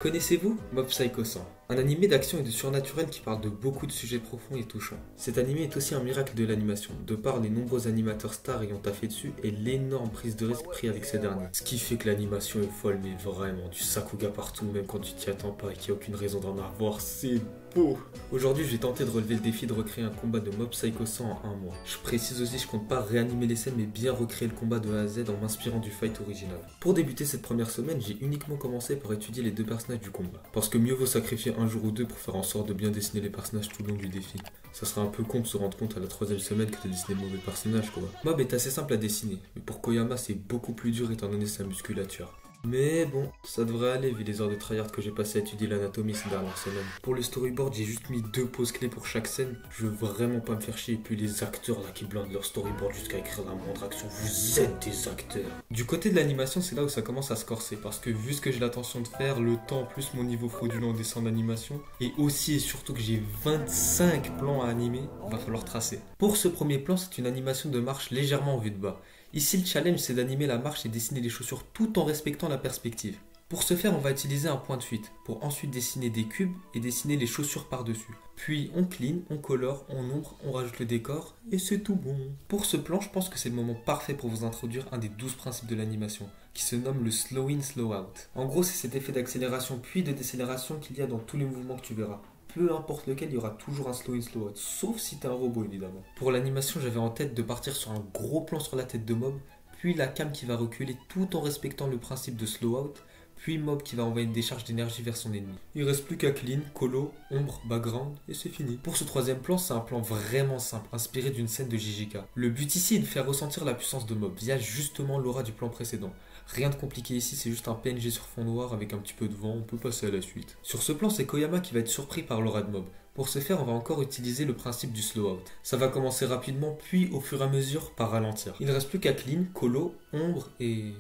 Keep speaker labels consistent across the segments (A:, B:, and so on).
A: Connaissez-vous Mob Psycho 100? Un animé d'action et de surnaturel qui parle de beaucoup de sujets profonds et touchants. Cet animé est aussi un miracle de l'animation, de par les nombreux animateurs stars ayant taffé dessus et l'énorme prise de risque prise avec ces derniers. Ce qui fait que l'animation est folle, mais vraiment, du sakuga partout, même quand tu t'y attends pas et qu'il n'y a aucune raison d'en avoir, c'est beau. Aujourd'hui, je vais tenter de relever le défi de recréer un combat de Mob Psycho 100 en un mois. Je précise aussi, je compte pas réanimer les scènes, mais bien recréer le combat de A à Z en m'inspirant du fight original. Pour débuter cette première semaine, j'ai uniquement commencé par étudier les deux personnages du combat. Parce que mieux vaut sacrifier un jour ou deux pour faire en sorte de bien dessiner les personnages tout le long du défi. Ça serait un peu con de se rendre compte à la troisième semaine que t'as dessiné le mauvais personnage quoi. Mob est assez simple à dessiner, mais pour Koyama c'est beaucoup plus dur étant donné sa musculature. Mais bon, ça devrait aller vu les heures de tryhard que j'ai passé à étudier l'anatomie ces dernières semaines. Pour le storyboard, j'ai juste mis 2 poses clés pour chaque scène. Je veux vraiment pas me faire chier. Et puis les acteurs là qui blindent leur storyboard jusqu'à écrire la moindre action, vous êtes des acteurs. Du côté de l'animation, c'est là où ça commence à se corser. Parce que vu ce que j'ai l'intention de faire, le temps plus mon niveau fraudulent en dessin d'animation, et aussi et surtout que j'ai 25 plans à animer, va falloir tracer. Pour ce premier plan, c'est une animation de marche légèrement en vue de bas. Ici, le challenge, c'est d'animer la marche et dessiner les chaussures tout en respectant la perspective. Pour ce faire, on va utiliser un point de fuite, pour ensuite dessiner des cubes et dessiner les chaussures par-dessus. Puis on clean, on colore, on ombre, on rajoute le décor, et c'est tout bon. Pour ce plan, je pense que c'est le moment parfait pour vous introduire un des 12 principes de l'animation, qui se nomme le slow in, slow out. En gros, c'est cet effet d'accélération puis de décélération qu'il y a dans tous les mouvements que tu verras. Peu importe lequel, il y aura toujours un slow in, slow out, sauf si t'es un robot évidemment. Pour l'animation, j'avais en tête de partir sur un gros plan sur la tête de Mob, puis la cam qui va reculer tout en respectant le principe de slow out, puis Mob qui va envoyer une décharge d'énergie vers son ennemi. Il reste plus qu'à clean, colo, ombre, background, et c'est fini. Pour ce troisième plan, c'est un plan vraiment simple, inspiré d'une scène de JJK. Le but ici est de faire ressentir la puissance de Mob, via justement l'aura du plan précédent. Rien de compliqué ici, c'est juste un PNG sur fond noir avec un petit peu de vent, on peut passer à la suite. Sur ce plan, c'est Koyama qui va être surpris par l'aura de Mob. Pour ce faire, on va encore utiliser le principe du slow out. Ça va commencer rapidement, puis au fur et à mesure par ralentir. Il ne reste plus qu'à clean, colo, ombre et...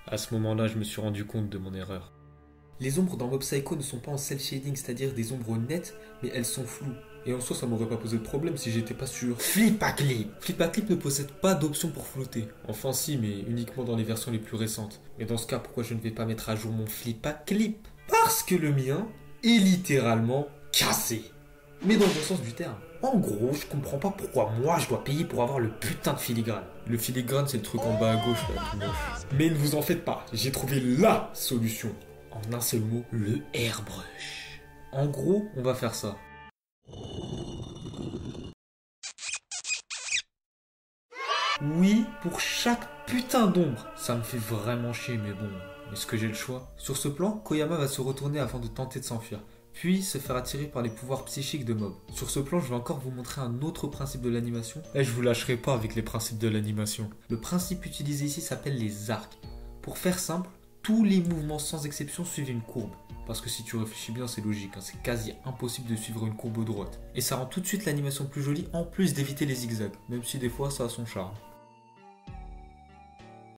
A: À ce moment-là, je me suis rendu compte de mon erreur. Les ombres dans Mob Psycho ne sont pas en cel shading, c'est-à-dire des ombres nettes, mais elles sont floues. Et en soi, ça m'aurait pas posé de problème si j'étais pas sûr. Flip à clip! Flip à clip ne possède pas d'option pour flotter. Enfin si, mais uniquement dans les versions les plus récentes. Et dans ce cas, pourquoi je ne vais pas mettre à jour mon flip à clip? Parce que le mien est littéralement cassé. Mais dans le bon sens du terme. En gros, je comprends pas pourquoi moi je dois payer pour avoir le putain de filigrane. Le filigrane, c'est le truc en bas à gauche là, tout moche. Mais ne vous en faites pas, j'ai trouvé LA solution. En un seul mot, le airbrush. En gros, on va faire ça. Oui, pour chaque putain d'ombre. Ça me fait vraiment chier, mais bon, est-ce que j'ai le choix? Sur ce plan, Koyama va se retourner avant de tenter de s'enfuir, puis se faire attirer par les pouvoirs psychiques de Mob. Sur ce plan, je vais encore vous montrer un autre principe de l'animation, et je vous lâcherai pas avec les principes de l'animation. Le principe utilisé ici s'appelle les arcs. Pour faire simple, tous les mouvements sans exception suivent une courbe. Parce que si tu réfléchis bien, c'est logique, hein, c'est quasi impossible de suivre une courbe droite. Et ça rend tout de suite l'animation plus jolie, en plus d'éviter les zigzags, même si des fois ça a son charme.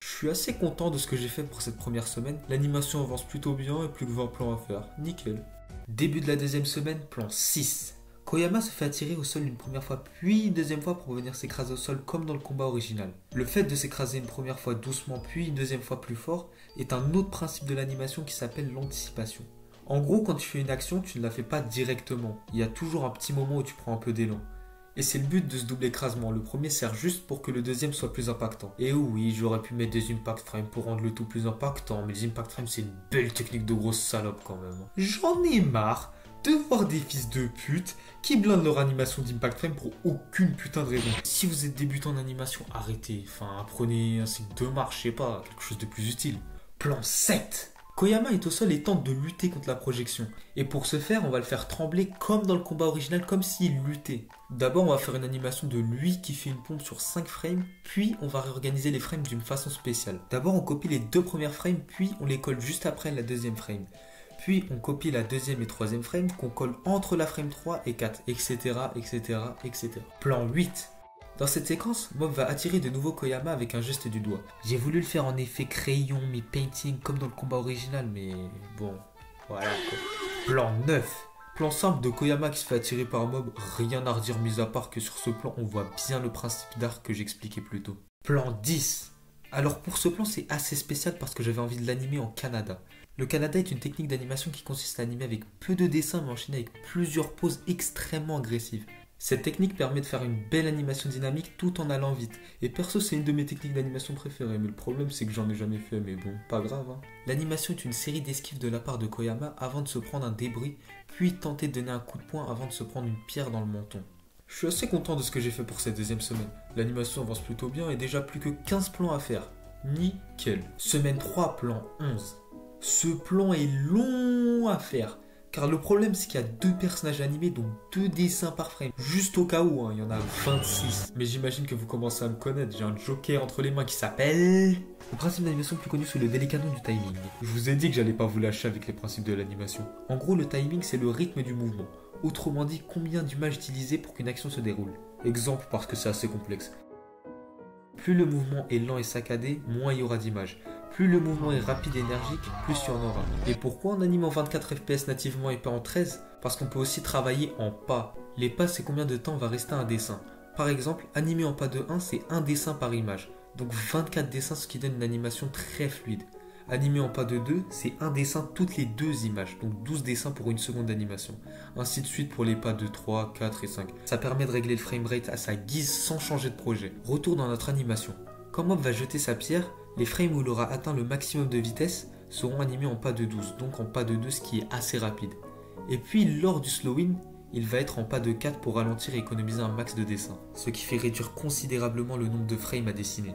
A: Je suis assez content de ce que j'ai fait pour cette première semaine. L'animation avance plutôt bien et plus que 20 plans à faire. Nickel. Début de la deuxième semaine, plan 6. Koyama se fait attirer au sol une première fois, puis une deuxième fois pour venir s'écraser au sol comme dans le combat original. Le fait de s'écraser une première fois doucement, puis une deuxième fois plus fort, est un autre principe de l'animation qui s'appelle l'anticipation. En gros, quand tu fais une action, tu ne la fais pas directement. Il y a toujours un petit moment où tu prends un peu d'élan. Et c'est le but de ce double écrasement. Le premier sert juste pour que le deuxième soit plus impactant. Et oui, j'aurais pu mettre des impact frames pour rendre le tout plus impactant, mais les impact frames c'est une belle technique de grosse salope quand même. J'en ai marre de voir des fils de pute qui blindent leur animation d'impact frame pour aucune putain de raison. Si vous êtes débutant en animation, arrêtez. Enfin, apprenez un cycle de marche, je sais pas, quelque chose de plus utile. Plan 7. Koyama est au sol et tente de lutter contre la projection. Et pour ce faire, on va le faire trembler comme dans le combat original, comme s'il luttait. D'abord, on va faire une animation de lui qui fait une pompe sur 5 frames, puis on va réorganiser les frames d'une façon spéciale. D'abord, on copie les 2 premières frames, puis on les colle juste après la deuxième frame. Puis on copie la deuxième et troisième frame qu'on colle entre la frame 3 et 4, etc., etc., etc. Plan 8. Dans cette séquence, Mob va attirer de nouveau Koyama avec un geste du doigt. J'ai voulu le faire en effet crayon, mais painting comme dans le combat original, mais bon, voilà quoi. Plan 9. Plan simple de Koyama qui se fait attirer par Mob, rien à redire mis à part que sur ce plan on voit bien le principe d'arc que j'expliquais plus tôt. Plan 10. Alors pour ce plan c'est assez spécial parce que j'avais envie de l'animer en Canada. Le Kanata est une technique d'animation qui consiste à animer avec peu de dessins mais enchaîner avec plusieurs poses extrêmement agressives. Cette technique permet de faire une belle animation dynamique tout en allant vite. Et perso, c'est une de mes techniques d'animation préférées, mais le problème c'est que j'en ai jamais fait, mais bon, pas grave. L'animation est une série d'esquives de la part de Koyama avant de se prendre un débris, puis tenter de donner un coup de poing avant de se prendre une pierre dans le menton. Je suis assez content de ce que j'ai fait pour cette deuxième semaine. L'animation avance plutôt bien et déjà plus que 15 plans à faire. Nickel. Semaine 3, plan 11. Ce plan est long à faire. Car le problème c'est qu'il y a 2 personnages animés donc 2 dessins par frame. Juste au cas où, il y en a 26. Mais j'imagine que vous commencez à me connaître, j'ai un joker entre les mains qui s'appelle... Le principe d'animation plus connu c'est le délicat nom du timing. Je vous ai dit que j'allais pas vous lâcher avec les principes de l'animation. En gros le timing c'est le rythme du mouvement. Autrement dit combien d'images utiliser pour qu'une action se déroule. Exemple parce que c'est assez complexe. Plus le mouvement est lent et saccadé, moins il y aura d'images. Plus le mouvement est rapide et énergique, plus il y en aura. Et pourquoi on anime en 24 fps nativement et pas en 13 ? Parce qu'on peut aussi travailler en pas. Les pas, c'est combien de temps va rester un dessin. Par exemple, animer en pas de 1, c'est un dessin par image. Donc 24 dessins, ce qui donne une animation très fluide. Animer en pas de 2, c'est un dessin toutes les 2 images. Donc 12 dessins pour une seconde d'animation. Ainsi de suite pour les pas de 3, 4 et 5. Ça permet de régler le framerate à sa guise sans changer de projet. Retour dans notre animation. Quand Mob va jeter sa pierre, les frames où il aura atteint le maximum de vitesse seront animés en pas de 12, donc en pas de 2, ce qui est assez rapide. Et puis lors du slow-in, il va être en pas de 4 pour ralentir et économiser un max de dessin, ce qui fait réduire considérablement le nombre de frames à dessiner.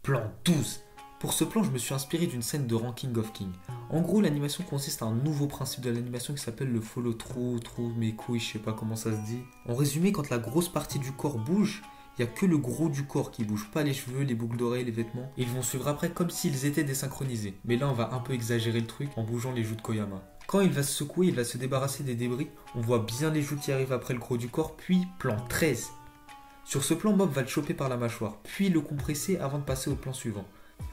A: Plan 12. Pour ce plan, je me suis inspiré d'une scène de Ranking of King. En gros, l'animation consiste à un nouveau principe de l'animation qui s'appelle le follow through, mes couilles, je sais pas comment ça se dit. En résumé, quand la grosse partie du corps bouge, il n'y a que le gros du corps qui bouge, pas les cheveux, les boucles d'oreilles, les vêtements. Et ils vont suivre après comme s'ils étaient désynchronisés. Mais là, on va un peu exagérer le truc en bougeant les joues de Koyama. Quand il va se secouer, il va se débarrasser des débris. On voit bien les joues qui arrivent après le gros du corps, puis plan 13. Sur ce plan, Mob va le choper par la mâchoire, puis le compresser avant de passer au plan suivant.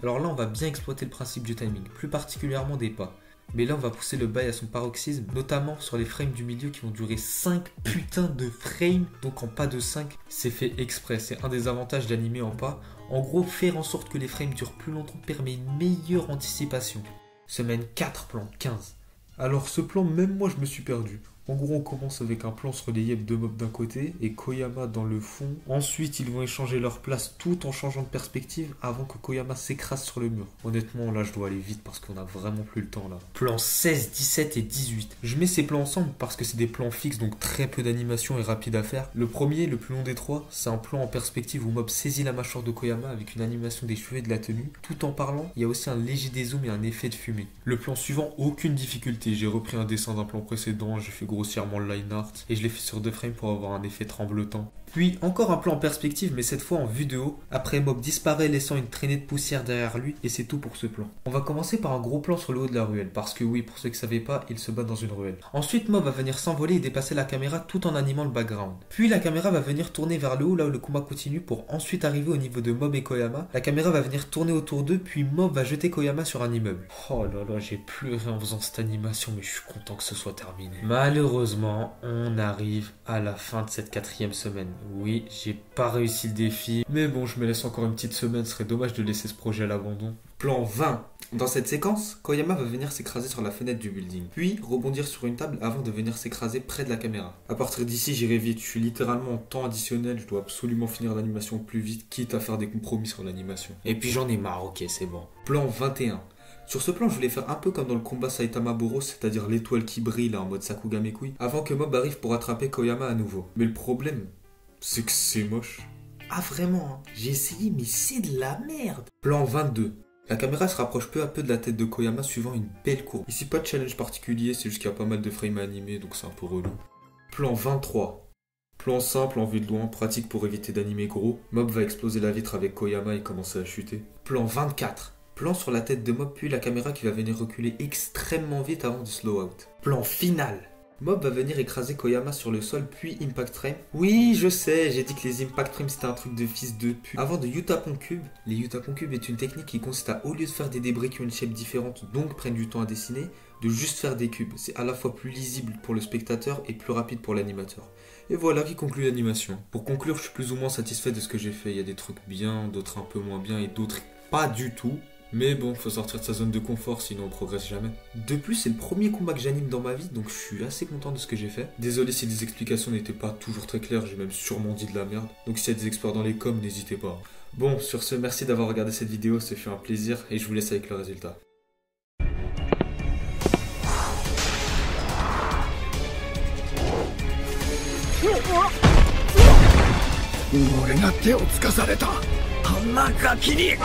A: Alors là, on va bien exploiter le principe du timing, plus particulièrement des pas. Mais là, on va pousser le bail à son paroxysme, notamment sur les frames du milieu qui vont durer 5 putains de frames. Donc en pas de 5, c'est fait exprès. C'est un des avantages d'animer en pas. En gros, faire en sorte que les frames durent plus longtemps permet une meilleure anticipation. Semaine 4, plan 15. Alors ce plan, même moi, je me suis perdu. En gros, on commence avec un plan sur les yep de Mob d'un côté et Koyama dans le fond. Ensuite, ils vont échanger leur place tout en changeant de perspective avant que Koyama s'écrase sur le mur. Honnêtement, là, je dois aller vite parce qu'on a vraiment plus le temps là. Plans 16, 17 et 18. Je mets ces plans ensemble parce que c'est des plans fixes, donc très peu d'animation et rapide à faire. Le premier, le plus long des trois, c'est un plan en perspective où Mob saisit la mâchoire de Koyama avec une animation des cheveux et de la tenue. Tout en parlant, il y a aussi un léger dézoom et un effet de fumée. Le plan suivant, aucune difficulté. J'ai repris un dessin d'un plan précédent, j'ai fait grossièrement le line art et je l'ai fait sur 2 frames pour avoir un effet tremblotant. Puis encore un plan en perspective mais cette fois en vue de haut. Après Mob disparaît laissant une traînée de poussière derrière lui et c'est tout pour ce plan. On va commencer par un gros plan sur le haut de la ruelle parce que oui, pour ceux qui ne savaient pas, il se bat dans une ruelle. Ensuite Mob va venir s'envoler et dépasser la caméra tout en animant le background. Puis la caméra va venir tourner vers le haut là où le combat continue pour ensuite arriver au niveau de Mob et Koyama. La caméra va venir tourner autour d'eux puis Mob va jeter Koyama sur un immeuble. Oh là là, j'ai pleuré en faisant cette animation mais je suis content que ce soit terminé. Malheureusement, on arrive à la fin de cette 4e semaine. Oui, j'ai pas réussi le défi, mais bon, je me laisse encore une petite semaine, ce serait dommage de laisser ce projet à l'abandon. Plan 20. Dans cette séquence, Koyama va venir s'écraser sur la fenêtre du building, puis rebondir sur une table avant de venir s'écraser près de la caméra. À partir d'ici, j'irai vite, je suis littéralement en temps additionnel, je dois absolument finir l'animation au plus vite, quitte à faire des compromis sur l'animation. Et puis j'en ai marre, ok, c'est bon. Plan 21. Sur ce plan, je voulais faire un peu comme dans le combat Saitama Boros, c'est-à-dire l'étoile qui brille là en mode Sakuga Mekui, avant que Mob arrive pour attraper Koyama à nouveau. Mais le problème, c'est que c'est moche. Ah vraiment, hein. J'ai essayé mais c'est de la merde. Plan 22. La caméra se rapproche peu à peu de la tête de Koyama suivant une belle courbe. Ici pas de challenge particulier, c'est juste qu'il y a pas mal de frames à animer donc c'est un peu relou. Plan 23. Plan simple en vue de loin, pratique pour éviter d'animer gros. Mob va exploser la vitre avec Koyama et commencer à chuter. Plan 24. Plan sur la tête de Mob puis la caméra qui va venir reculer extrêmement vite avant de slow out. Plan final. Mob va venir écraser Koyama sur le sol puis Impact Frame. Oui, je sais, j'ai dit que les Impact Frames c'était un truc de fils de pute. Avant de Yutapon Cube, les Yutapon Cube est une technique qui consiste à, au lieu de faire des débris qui ont une shape différente, donc prennent du temps à dessiner, de juste faire des cubes. C'est à la fois plus lisible pour le spectateur et plus rapide pour l'animateur. Et voilà qui conclut l'animation. Pour conclure, je suis plus ou moins satisfait de ce que j'ai fait. Il y a des trucs bien, d'autres un peu moins bien et d'autres pas du tout. Mais bon, faut sortir de sa zone de confort, sinon on progresse jamais. De plus, c'est le premier combat que j'anime dans ma vie, donc je suis assez content de ce que j'ai fait. Désolé si les explications n'étaient pas toujours très claires, j'ai même sûrement dit de la merde. Donc s'il y a des experts dans les coms, n'hésitez pas. Bon, sur ce, merci d'avoir regardé cette vidéo, ce fut un plaisir, et je vous laisse avec le résultat.
B: 俺が手をつかされたあんなガキに。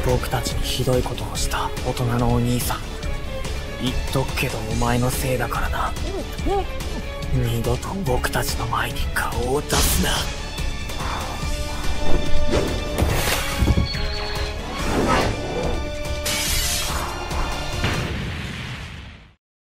B: 僕たちにひどいことをした大人のお兄さん、言っとくけどお前のせいだからな。二度と僕たちの前に顔を出すな。